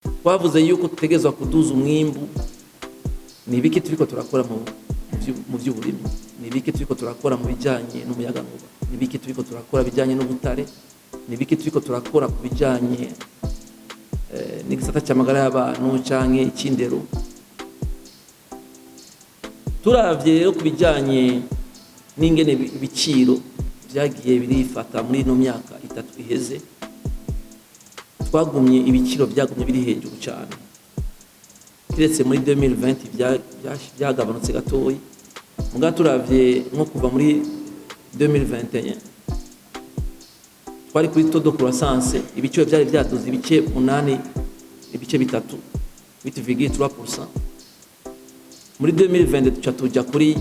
twavuze yuko tutegezwa kuduza umwimbu. Ni ibiki turiko turakora mu by'uburimyi, ni ibiki turiko turakora mu bijanye n'umuyagankuba, ni ibiki turiko turakora bijanye n'ubutare, ni ibiki turiko turakora ku bijanye n'igisata cy'amagara y'abantu canke ikindero. Turavye rero ku bijanye n'ingene ibiciro byagiye birifata muri no myaka 3 iheze, twagumye ibiciro byagumye biri hejuru cyane. Kiretse muri 2020 byagabanutse gatoyi, muga turavye nko kuva muri 2021 twari kuri taux de croissance ibiciro byari byaduze ibice 8 ibice bitatu 8,3%. Muri 2020 tuca tujya kuri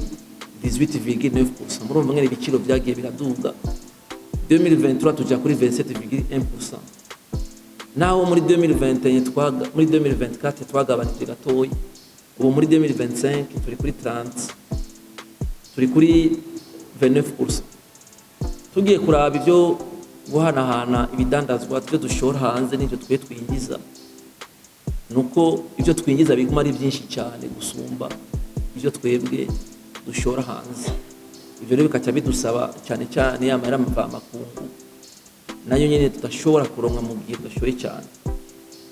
18,9%. Murumva ngene ibiciro byagiye biraduga. 2023 tujya kuri 27,1%. Naho muri 2021 muri 2024 twagabanije gatoyi. Ubu muri 2025 turi kuri 30, turi kuri 29%. Tugiye kuraba ibyo guhanahana ibidandazwa tujye dushora hanze n'ibyo twe twinjiza, nuko ibyo twinjiza biguma ari byinshi cyane gusumba ibyo twebwe dushora hanze. Ibyo rero bikaca bidusaba cyane cyane yamara mvamakungu nayo nyene tudashobora kuronka mu gihe dushoye cyane.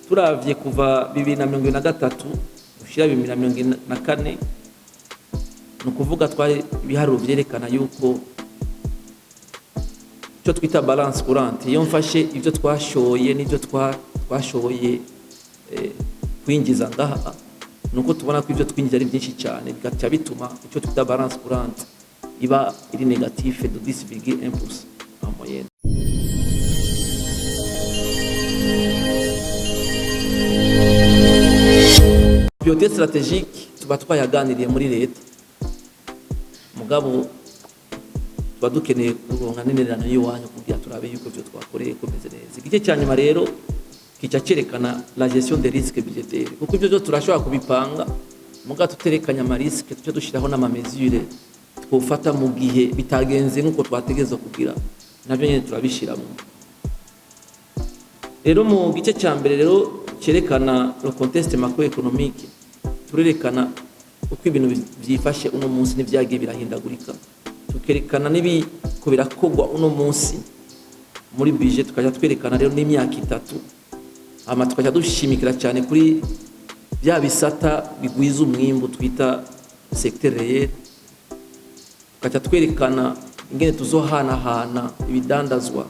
Turavye kuva 2023 gushira 2024 nukuvuga twari ibiharuro byerekana yuko cyo twita balance courante, iyo mfashe ibyo twashoye n'ibyo twashoye kwinjiza ngaha, nuko tubona ko ibyo twinjiza ari byinshi cyane, bigaca bituma icyo twita balance courante iba iri négatif de 10,1% en moyenne. Priorité stratégique tuba twayaganiriye muri leta, mugabo tuba dukeneye kuronka n'intererano y'iwanyu kugira turabe yuko byo twakoreye komeze neza. Igice cya nyuma rero kica cerekana la gestion des risques budgétaires, kuko ibyo turashobora kubipanga muga tuterekanya ama risque tuce dushiraho n'ama mesure twofata mu gihe bitagenze nkuko twategeza kugira, nabyo nyine turabishiramo. Rero mu gice cya mbere rero cerekana le contexte macroéconomique, turerekana uko ibintu byifashe uno munsi n'ivyagiye birahindagurika, tukerekana n'ibiko birakogwa uno munsi muri budget, tukaja twerekana rero n'imyaka 3, ama tukaja dushimikira cyane kuri bya bisata bigwiza umwimbu twita secteur réel, tukaja twerekana ingene tuzohanahana ibidandazwa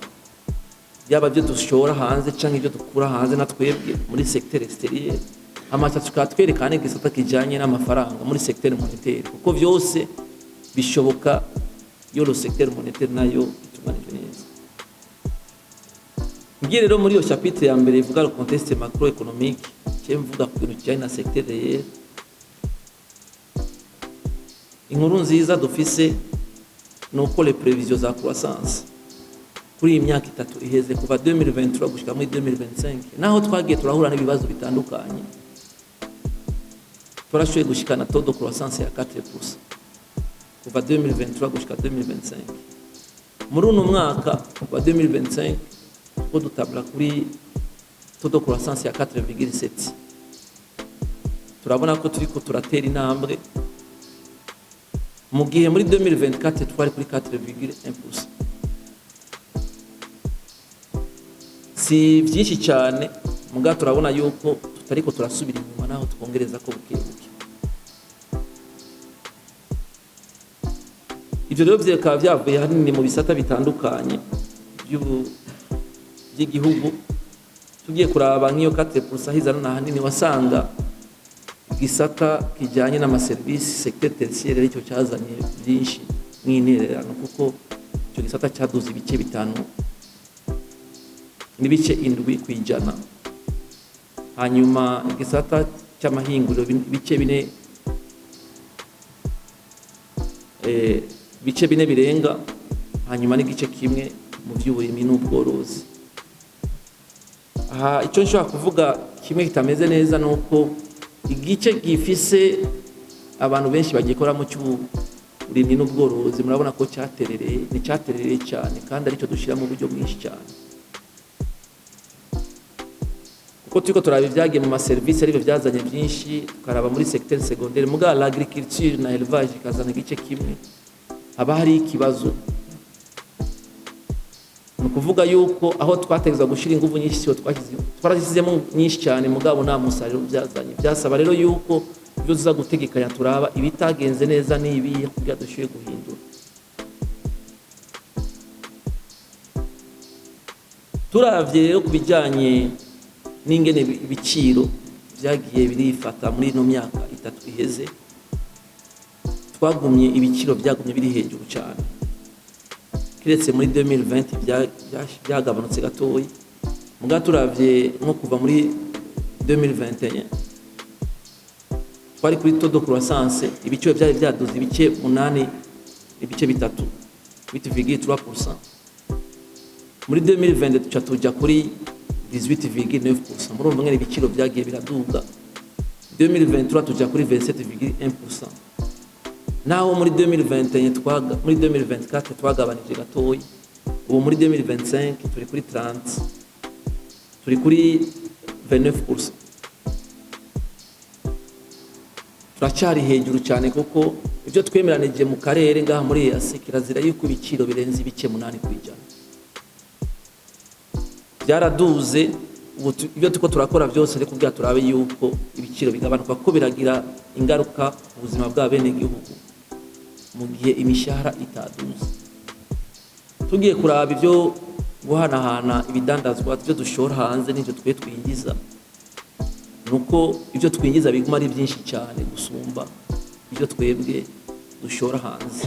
byaba byo dushora hanze canke ibyo dukura hanze na twebwe muri secteur extérieur. Amacha tukatwerekana igisata kijanye n'amafaranga muri secteur monétaire, kuko byose bishoboka yo le secteur monétaire nayo itumanije neza. Ngiye rero muri yo chapitre ya mbere ivuga le contexte macroéconomique, cyemvuga ku bintu kijanye na secteur réel. Inkuru nziza dufise nuko les prévisions za croissance kuri iyi myaka 3 iheze kuva 2023 gushika muri 2025, naho twagiye turahura n'ibibazo bitandukanye, turashoboye gushikana taux de croissance ya 4% kuva 2023 gushika 2025. Muri uno mwaka wa 2025 ko dutabla kuri taux de croissance ya 4,7. Turabona ko turiko turatera intambwe, mu gihe muri 2024 twari kuri 4,1%. Si byinshi cyane, muga turabona yuko tutariko turasubira inyuma, naho twongereza ko bukebuke. Ibyo rero byekaba byavuye hanini mu bisata bitandukanye by'igihugu. Tugiye kuraba nk'iyo 4% hizana na hanini wasanga igisata kijanye n'amaservice secteur tertiaire aricyo cyazanye byinshi mw'intererano, kuko icyo gisata cyaduze ibice 5 n'ibice 7 kwijana. Hanyuma igisata cy'amahinguriro ibice 4 bice 4 birenga, hanyuma n'igice kimwe mu by'uburimyi n'ubworozi. Aha icyo nshobora kuvuga kimwe kitameze neza nuko igice gifise abantu benshi bagikora mu cy'uburimyi n'ubworozi, murabona ko cyaterereye cyane, kandi aricyo dushira mu buryo bwinshi cyane. Kuko ko turiko turaba ibyagiye mu maserivisi aribyo byazanye byinshi, tukaraba muri secteur secondaire, muga l'agriculture na élevage kazana igice kimwe, haba hari ikibazo. Ni ukuvuga yuko aho twategeza gushira ingufu nyinshi siho twarazisizemo nyinshi cyane, mugabo nta musaruro byazanye. Byasaba rero yuko ibyo tuza gutegekanya turaba ibitagenze neza n'ibiye kugira dushoboye guhindura. Turavye rero kubijanye n'ingene ibiciro byagiye birifata muri no myaka 3 iheze, twagumye ibiciro byagumye biri hejuru cyane. Kiretse muri 2020 byagabanutse gatoyi, muga turavye nko kuva muri 2021 twari kuri taux de croissance, ibiciro byari byaduze ibice 8 ibice bitatu 8,3%. Muri 2020 tuca tuja kuri 18,9%. Murumva ngene ibiciro byagiye biraduga. 2023 tuja kuri 27,1%. Naho muri 2021 muri 2024 twagabanije gatoyi. Ubu muri 2025 turi kuri 30, turi kuri 29%. Turacari hejuru cyane kuko ibyo twemeranije mu karere ngaha muri EAC kirazira yuko ibiciro birenze ibice 8 kwijana. Byaraduze, ibyo tuko turakora byose ariko kugira turabe yuko ibiciro bigabanuka, ko biragira ingaruka ku buzima bwa bene gihugu mu gihe imishahara itaduze. Tugiye kuraba ibyo guhanahana ibidandazwa byo dushora hanze n'ibyo twe twinjiza, nuko ibyo twinjiza biguma ari byinshi cyane gusumba ibyo twebwe dushora hanze.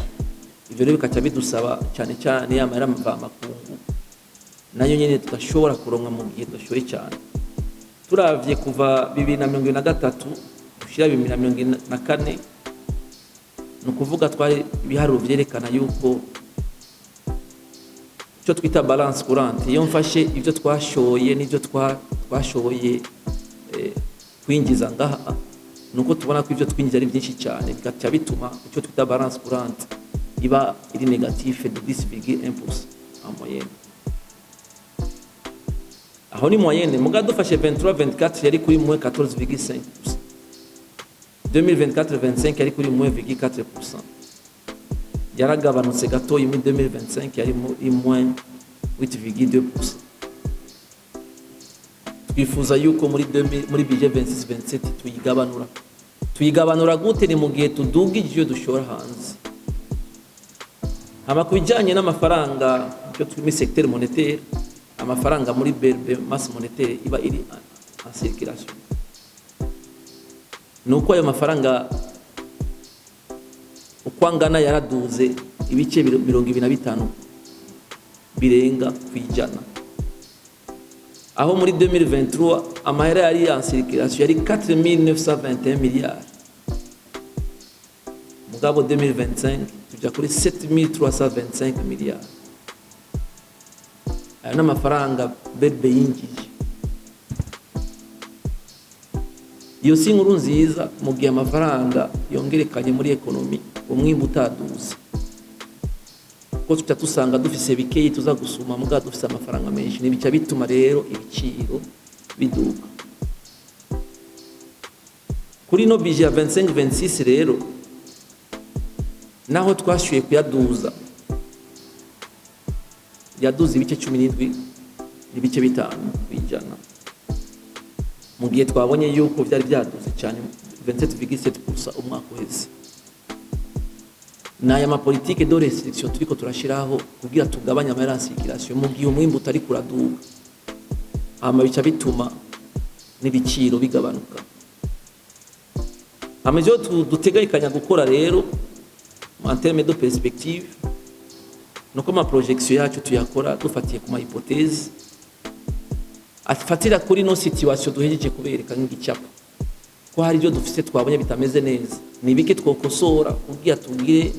Ibyo rero bikaca bidusaba cyane cyane yamara mvamakungu nayo nyene tugashobora kuronka mu gihe dushoye cyane. Turavye kuva 2023 gushira 2024, no kuvuga twari ibiharuro byerekana yuko cyo twita balance courante, iyo mfashe ibyo twashoye n'ibyo twashoboye kwinjiza ngaha, nuko tubona ko ibyo twinjiza ari byinshi cyane, bigaca bituma icyo twita balance courante iba iri négatif de 10,1% en moyenne. Aho ni moyenne, muga dufashe 23-24 yari kuri moins 14,5%. 2024-25 yari kuri moins 4%. Yaragabanutse gatoyi muri 2025 yari moins 8,2%. Twifuza yuko muri budget 26-27 tuyigabanura gute? Ni mu gihe tudugije iyo dushora hanze. Hama kubijanye n'amafaranga cyo turi secteur monétaire, amafaranga muri BRB masse monétaire iba iri en circulation. Nuko ayo mafaranga ukwangana yaraduze ibice 25 birenga kwijana. Aho muri 2023 amahera yari en circulation yari 4,921 milliards. Mugabo 2025 tuja kuri 7,325 milliards. Ayo n'amafaranga BRB yinjije. Iyo si inkuru nziza mu gihe amafaranga yongerekanye muri ekonomi, umwimbu utaduze. Ko tuca tusanga dufise bikeyi tuza gusuma, muga dufise amafaranga menshi, nibica bituma rero ibiciro biduka. Kuri no budget ya 25-26 rero naho twashuye kuyaduza, yaduze ibice 17 n'ibice 5 kwijana. Mu gihe twabonye yuko byari byaduze cyane 27,7% umwaka uheze. Naya ma politique de restriction turiko turashiraho kugira tugabanya amaransikirasiyo mu gihe umwimbu utari kuraduka, ama bica bituma n'ibiciro bigabanuka. Amavyo dutegekanya gukora rero en terme de perspective, nuko ma projection yacu tuyakora dufatiye ku ma hypothèse afatira kuri no situation duhejeje kubereka nk'igicapo ko hari byo dufise twabonye bitameze neza, nibike twokosora kugira tugire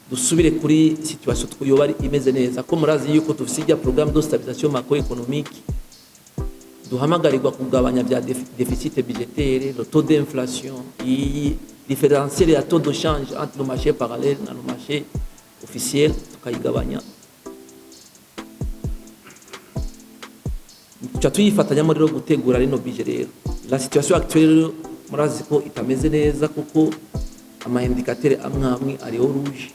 dusubire kuri situation twoyoba imeze neza. Ko murazi yuko dufise ya programme de stabilisation macroéconomique, duhamagarirwa kugabanya bya déficit budgétaire, le taux d'inflation, différencier les taux de change entre le marché parallèle et le marché officiel, tukayigabanya. tuca tuyifatanyamo rero gutegura rino budget rero. La situation actuelle murazi ko itameze neza kuko ama indicateur amwe ari rouge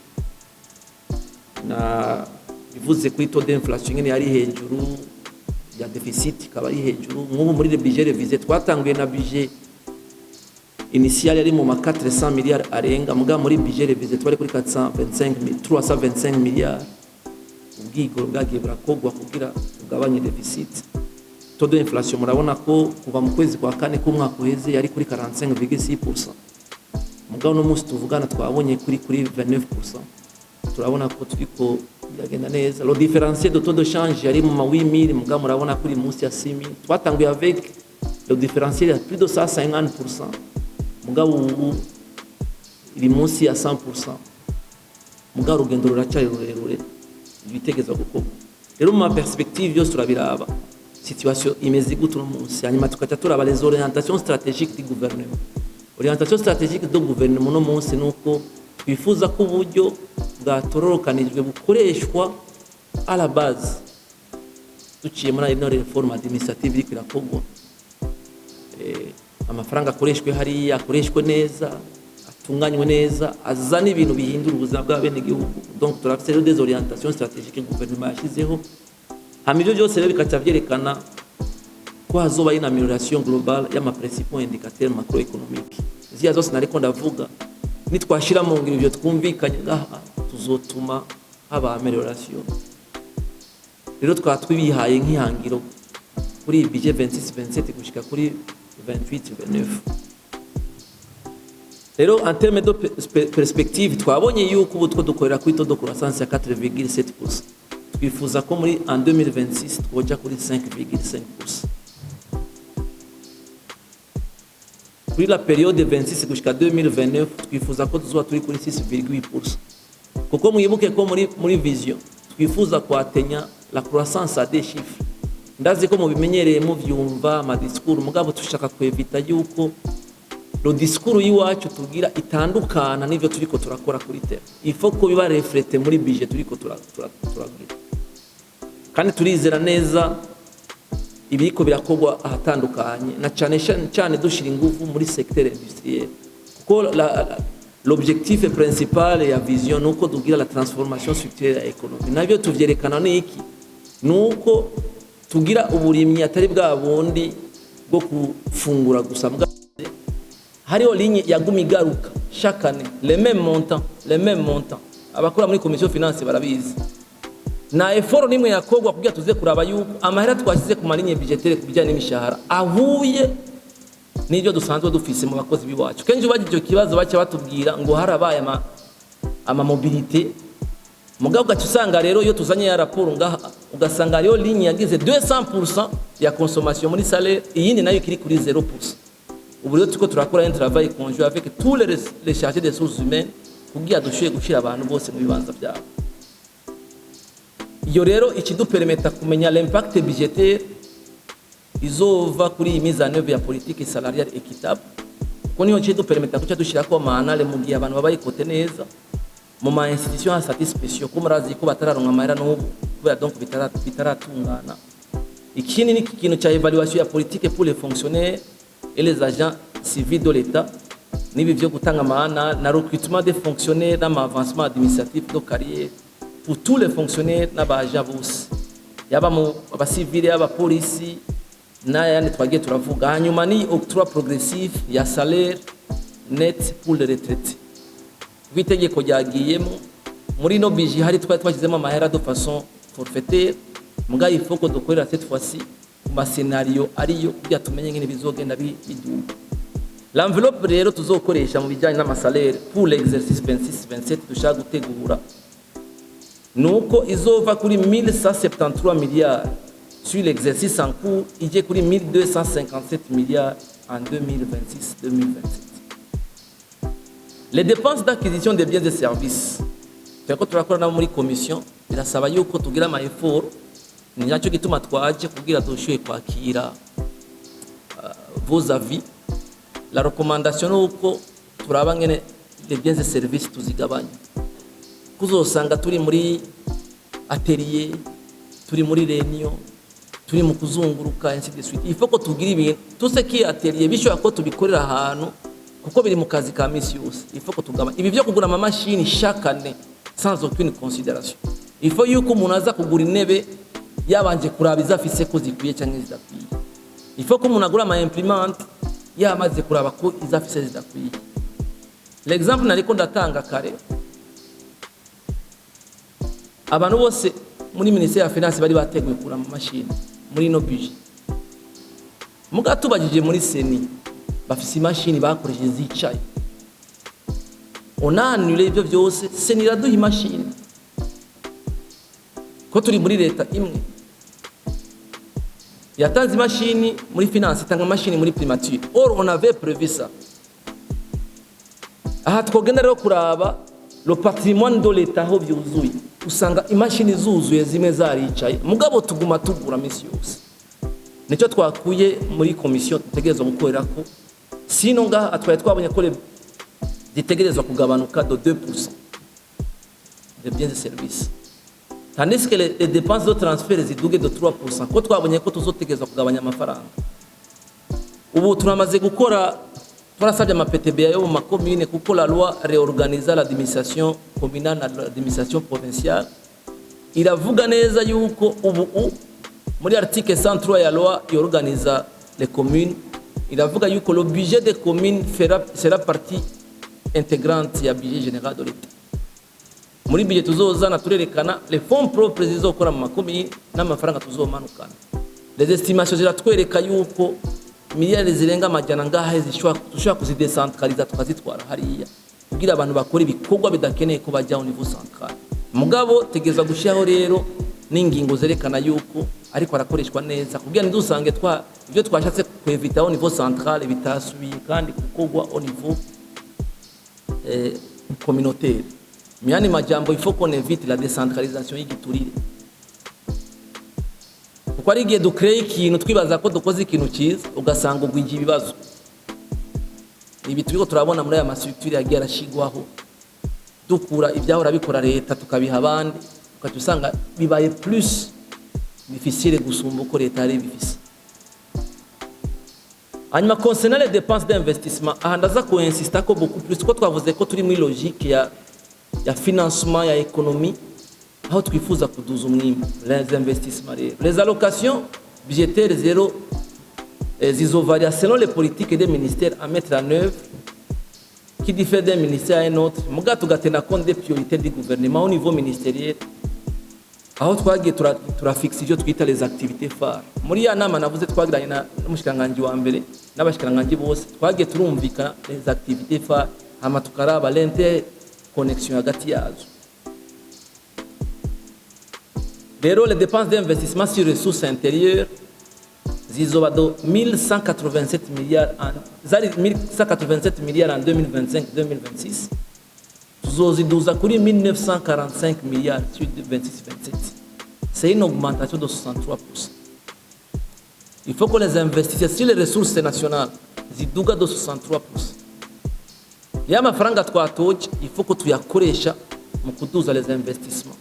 na bivuze kuri taux d'inflation nyene yari hejuru ya deficit kaba ari hejuru. Nk'ubu muri le budget revisé twatanguye na budget initial yari mu 400 milliards arenga, muga muri budget revisé twari kuri 325 milliards. Ubwigoro bwagiye burakogwa kugira ugabanye deficit. Taux d'inflation murabona ko kuva mu kwezi kwa kane k'umwaka uheze yari kuri 45,6%. Muga no munsi tuvugana twabonye kuri 29%. Turabona ko turiko yagenda neza. Le différentiel de taux de change yari mu 8000, muga murabona kuri munsi ya 6000. Twatanguye avec le différentiel à plus de 150%. Muga ubu iri munsi ya 100%. Muga urugendo ruracari rurerure ibitegeza gukorwa. Rero mu perspective yose turabiraba situation imeze gute no munsi, hanyuma tukaca turaba les orientations stratégiques du gouvernement. Orientation stratégique do gouvernement no munsi nuko twifuza ko uburyo bwatororokanijwe bukoreshwa à la base duciye muri ino reforme administrative iriko irakorwa. Amafaranga akoreshwe hariya akoreshwe neza, atunganywe neza, azana ibintu bihindura ubuzima bw'abene gihugu. Donc turafite des orientations stratégiques gouvernement yashizeho. Hamivyo byose rero bikaca byerekana ko hazoba ina amélioration globale y'ama principaux indicateurs macroéconomiques. Ziya zose nariko ndavuga nitwashira mu ngiro ibyo twumvikanye ngaha tuzotuma haba amélioration. Rero twatwibihaye nk'ihangiro kuri budget 26-27 gushika kuri 28-29. Rero en termes de perspective twabonye yuko ubu two dukorera kuri taux de croissance ya 4,7%. Twifuza ko muri en 2026 twoja kuri 5,5%. Kuri la période 26 gushika 2029 twifuza ko tuzoba turi kuri 6,8%. Kuko muyibuke ko muri vision twifuza kwatenya la croissance à des chiffres. Ndazi ko mubimenyereye mu vyumva ama discours, mugabo tushaka kwevita yuko le discours yiwacu tugira itandukana n'ivyo turiko turakora kuri terre. Il faut ko biba refléter muri budget turiko turagira. Kandi turizera neza ibiko birakogwa ahatandukanye na cyane dushira ingufu muri secteur industriel. Kuko l'objectif principal ya vision nuko tugira la transformation structurelle ya économie. Nabyo tuvyerekana n'iki? Nuko tugira uburimyi atari bwa bundi bwo kufungura gusa. Hariho ligne yaguma igaruka chaque année les mêmes montants. Abakora muri commission finance barabizi. Na effort nimwe yakogwa kugira tuze kuraba yuko amahera twashyize ku malinye budgetaire kubijyanye n'imishahara ahuye n'ibyo dusanzwe dufise mu bakozi biwacu. Kenje baje icyo kibazo bace batubwira ngo harabaye ama mobilité. Mugabo gacu usanga rero iyo tuzanye ya raporo ngaha ugasanga rero ligne yagize 200% ya consommation muri salaire, iyindi nayo kiri kuri 0%. Ubu rero tuko turakora un travail conjoint avec tous les chargés des ressources humaines kugira dushoye gushira abantu bose mu bibanza byabo. Iyo rero ikidupermeta kumenya l'impact budgétaire izova kuri mise en œuvre ya politique salariale équitable. Ko niyo kidupermeta kuca dushira ko manale mu gihe abantu babaye kote neza mu ma institution à statut spéciaux ko murazi ko batararonka amahera n'ubu kubera donc bitaratungana. Ikindi ni ikintu cya évaluation ya politique pour les fonctionnaires et les agents civils de l'État, nibi byo gutanga amahana na recrutement des fonctionnaires n'avancement administratif de carrière pour tous les fonctionnaires n'abaja bose yaba mu abasivile aba polisi n'ayandi twagiye turavuga. Hanyuma ni octroi progressif ya salaire net pour les retraités. Bitegeko ryagiyemo muri no biji hari twashyizemo amahera de façon forfaitaire, muga il faut que dukorera cette fois-ci ma scénario ariyo kugira tumenye ngene bizogenda biduka. L'enveloppe rero tuzokoresha mu bijyanye n'amasalaire pour l'exercice 26-27 dushaka gutegura nuko izova kuri 1173 milliards sur l'exercice en cours ije kuri 1257 milliards en 2026-2027. Les dépenses d'acquisition des biens et services, quand tu rakora na muri commission birasaba yuko tugira ama effort, ni nacyo gituma twaje kugira dushoye kwakira vos avis. La recommandation nuko turaba ngene les biens et services tuzigabanya. Kuzosanga turi muri atelier, turi muri réunion, turi mu kuzunguruka ainsi de suite. Il faut ko tugira ibintu tout ce qui atelier bishobora ko tubikorera ahantu kuko biri mu kazi ka misi yose. Il faut ko tugama ibi byo kugura ama machine chaque année sans aucune considération. Il faut yuko umuntu aza kugura intebe yabanje kuraba izafise ko zikwiye cyangwa zidakwiye. Il faut ko umuntu agura ama imprimante yamaze kuraba ko izafise zidakwiye. L'exemple nariko ndatanga kare, abantu bose muri ministère ya finance bari bateguye kugura ama machine muri no budget. Mugatubajije muri seni bafise imashini bakoresheje zicaye. On a annulé ibyo byose, seni iraduha imashini. Ko turi muri leta imwe yatanze imashini muri finance, itanga imashini muri primature. Or on avait prévu ça. Aha twogenda rero kuraba le patrimoine de l'État ho byuzuye, usanga imashini zuzuye zimwe zaricaye, mugabo tuguma tugura misi yose. Nicyo twakuye muri commission tutegerezwa gukorerako, sino ngaha atwaye twabonye ko zitegerezwa kugabanuka de 2% de biens et services, tandis que les dépenses de transfert ziduge de 3%. Ko twabonye ko tuzotegerezwa kugabanya amafaranga. Ubu turamaze gukora, turasabye ama PTBA yo mu makomune kuko la loi réorganise l'administration communale na l'administration provinciale iravuga neza yuko ubu muri article 103 ya loi organise les communes, iravuga yuko le budget des communes sera partie intégrante ya budget général de l'État. Muri budget tuzozana turerekana les fonds propres zizokora mu makomune n'amafaranga tuzomanukana. Les estimations ziratwereka yuko miliyari zirenga amajana ngaha zishobora kuzidecentraliza tukazitwara hariya kugira abantu bakora ibikorwa bidakeneye ko bajya au niveau central. Mugabo tegeza gushyaho rero n'ingingo zerekana yuko ariko arakoreshwa neza kugira ndusange ibyo twashatse kwevita au niveau central bitasubiye kandi gukorwa au niveau communautaire. Myani majambo il faut qu'on évite la décentralisation y'igiturire. Kuko ari igihe dukreye ikintu twibaza ko dukoze ikintu cyiza ugasanga ugwije ibibazo. Ibi turiko turabona muri aya mastructure yagiye arashigwaho dukura ibyahora bikora leta tukabiha abandi, ukatusanga bibaye plus difficile gusumba uko leta ari bifise. Hanyuma concernant les dépenses d'investissement, aha ndaza ko insista ko beaucoup plus ko twavuze ko turi muri logique ya financement ya économie, aho twifuza kuduza umwimbo. Les investissements, les allocations budgétaires zéro zizovaria selon les politiques des ministères à mettre en œuvre qui diffèrent d'un ministère à un autre. Muga tugatena compte des priorités du gouvernement au niveau ministériel, aho twagiye turafixa ibyo twita les activités phares. Muri ya nama navuze twagiranye na mushikanganje wa mbere n'abashikanganje bose twagiye turumvikana les activités phares, hama tukaraba l'interconnexion hagati yazo. Les dépenses d'investissement sur les ressources intérieures zizoba de 1187 milliards en 2025-2026. Tuzoziduza kuri 1945 milliards sur 26-27. C'est une augmentation de 63%. Il faut que les investissements sur les ressources nationales ziduga de 63%. Ya mafaranga twatoje il faut que tuyakoresha mu kuduza les investissements.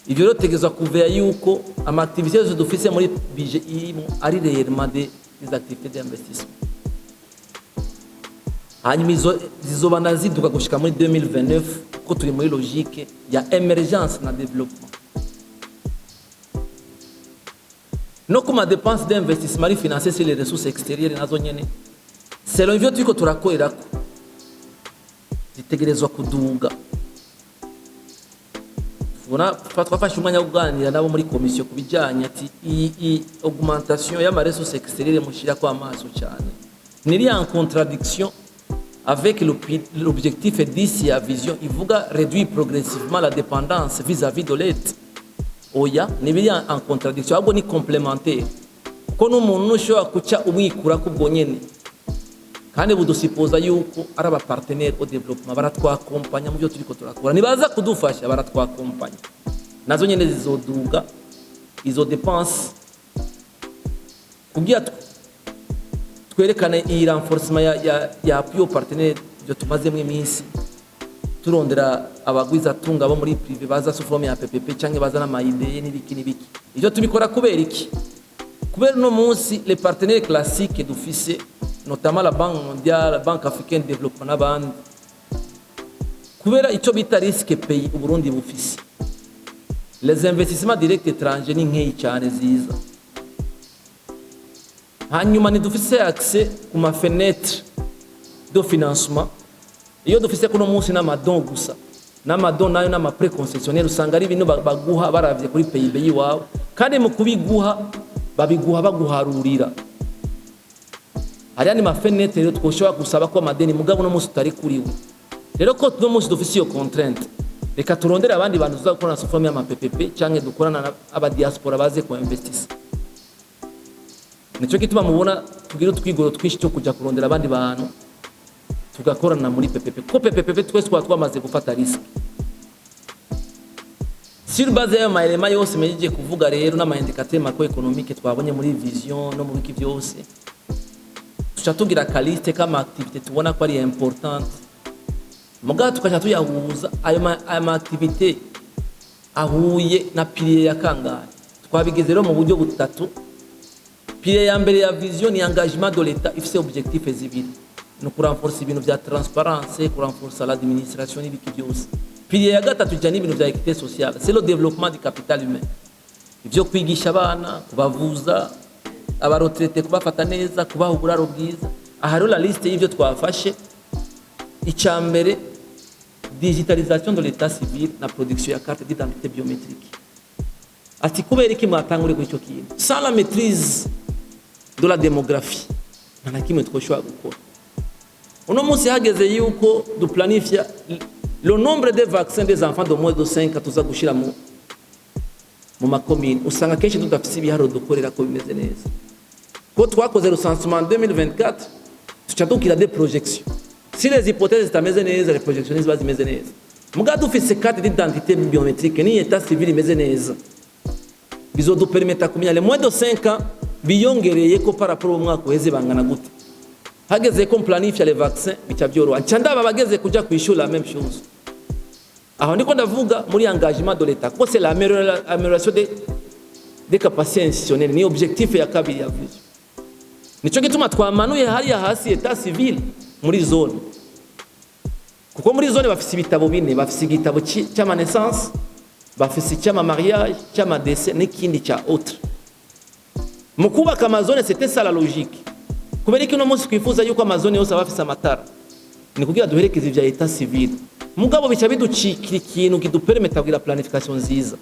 Ivyo rero tegezwa kuvera yuko ama activités dufise muri budget irimo ari réellement des activités d'investissement. Hanyuma zizoba naziduka gushika muri 2029 ko turi muri logique ya émergence na développement. No kuma dépenses d'investissement financées sur les ressources extérieures nazo nyene selon ivyo turiko turakorerako zitegerezwa kuduga. Twafashe umwanya wo kuganira nabo muri commission kubijanye ati iyi augmentation y'ama ressources extérieures mushira kwa amaso cyane niri en contradiction avec l'objectif d'ici à vision ivuga réduire progressivement la dépendance vis-à-vis de l'aide. Oya nibiri en contradiction ahubwo ni complémentaire kuko n'umuntu ushobora kuca umwikura kubwo nyene kandi budusipoza yuko ari aba partenaire au développement baratwakompanya mu byo turiko turakora nibaza kudufasha baratwakompanya nazo nyene zizoduga izo dépenses kugira twerekane iyi renforcement ya appui au partenaire byo tumazemo iminsi turondera abagwiza tunga bo muri privé baza sufrome ya PPP canke baza n'amayideye n'ibiki ivyo tubikora kubera iki kubera no munsi les partenaires classiques dufise notamment la Banque mondiale, la Banque africaine de développement n'abandi kubera ico bita risque pays u Burundi bufise les investissements directs étrangers ni nkeyi cyane ziza hanyuma ni dufise accès ku ma fenêtre de financement iyo dufise kuno munsi n'amadon gusa n'amadon nayo n'ama préconcessionnaire usanga ari ibintu baguha baravye kuri PIB yiwawe kandi mu kubiguha babiguha baguharurira ari ma fenêtre rero twoshobora gusaba ko amadeni mugabo no munsi utari kuriwe rero ko no munsi dufise iyo contrainte reka turondera abandi bantu tuzakorana na sofrome y'ama PPP canke dukorana aba diaspora baze ko investisa nico gituma mubona tugira twigoro twinshi cyo kuja kurondera abandi bantu tugakorana muri PPP ko PPP twese twamaze gufata risk sur base ya maelema yose meje kuvuga rero n'ama indicateur macroéconomique twabonye muri vision no mu biki byose tuca tugira kaliste kama activité tubona ko ari importante mugato tukaja tuyahuza ayo ma activité ahuye na pilier ya kangahe twabigeze rero mu buryo butatu. Pilier ya mbere ya vision ni engagement de l'État ifise objectif zibiri no kurenforcer ibintu vya transparence, kurenforcer l'administration n'ibiki byose. Pilier ya gatatu jya n'ibintu vya équité sociale, c'est le développement du capital humain. Ivyo kwigisha abana, kubavuza, abaretraité kubafata neza, kubaha uburaro bwiza. Aha rero la liste y'ivyo twafashe icambere digitalisation de l'état civil na production ya carte d'identité biométrique. Ati kubera iki mwatangure ko ico kintu? Sans la maîtrise de la démographie, nta kimwe twoshobora gukora. Uno munsi hageze yuko du planifia le nombre de vaccins des enfants de moins de 5 ans tuza gushira mu makomine. Usanga kenshi tudafise ibiharo dukorera ko bimeze neza. Ko twakoze recensement 2024, tuca dukira des projections. Si les hypothèses zitameze neza, les projections ziba zimeze neza. Muga dufise carte d'identité biométrique ni état civil imeze neza. Bizodupermeta kumenya les moins de 5 ans biyongereye ko par rapport au mwaka uheze bangana gute. Hageze ko planifia les vaccins bica byoroha. Ncandaba bageze kuja kwishura la même chose. Aho ndiko ndavuga muri engagement de l'État ko c'est l'amélioration des capacités institutionnelles ni objectif ya kabiri ya vision. Nico gituma twamanuye hariya hasi état civil muri zone. Kuko muri zone bafise ibitabo bine, bafise igitabo cy'ama naissance, bafise cy'ama mariage, cy'ama décès n'ikindi cya autre. Mu kubaka amazone c'était ça la logique. Kubera ko no munsi twifuza yuko amazone yose abafise amatara. Ni kugira duherekeze ivya état civil. Mugabo bica biducikira ikintu kidupermeta kugira planification nziza.